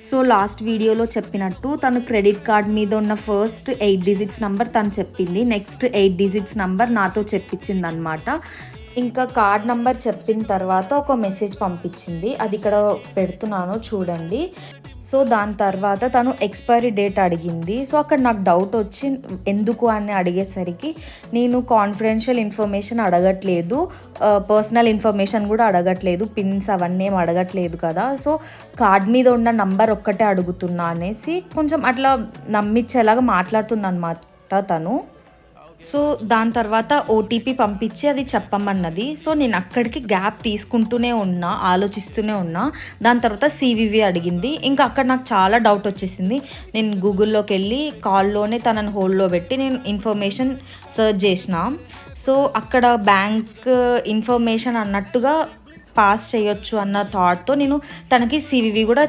So last వీడియోలో చెప్పినట్టు తను క్రెడిట్ కార్డ్ మీద ఉన్న ఫస్ట్ 8 డిజిట్స్ నంబర్ తను చెప్పింది, నెక్స్ట్ 8 డిజిట్స్ నంబర్ నాతో చెప్పించింది అనమాట. ఇంకా కార్డ్ నంబర్ చెప్పిన తర్వాత ఒక మెసేజ్ పంపించింది, అది ఇక్కడ పెడుతున్నాను చూడండి. సో దాని తర్వాత తను ఎక్స్పైరీ డేట్ అడిగింది. సో అక్కడ నాకు డౌట్ వచ్చి ఎందుకు అని అడిగేసరికి నేను కాన్ఫిడెన్షియల్ ఇన్ఫర్మేషన్ అడగట్లేదు, పర్సనల్ ఇన్ఫర్మేషన్ కూడా అడగట్లేదు, పిన్స్ అవన్నీ ఏం అడగట్లేదు కదా, సో కార్డ్ మీద ఉన్న నంబర్ ఒక్కటే అడుగుతున్నా అనేసి కొంచెం అట్లా నమ్మించేలాగా మాట్లాడుతుందన్నమాట తను. సో దాని తర్వాత ఓటీపీ పంపించి అది చెప్పమన్నది. సో నేను అక్కడికి గ్యాప్ తీసుకుంటూనే ఉన్నా, ఆలోచిస్తూనే ఉన్నా. దాని తర్వాత సివివి అడిగింది. ఇంకా అక్కడ నాకు చాలా డౌట్ వచ్చేసింది. నేను గూగుల్లోకి వెళ్ళి కాల్లోనే తనని హోల్డ్లో పెట్టి నేను ఇన్ఫర్మేషన్ సెర్చ్ చేసిన. సో అక్కడ బ్యాంక్ ఇన్ఫర్మేషన్ అన్నట్టుగా పాస్ చేయొచ్చు అన్న థాట్తో నేను తనకి సివివి కూడా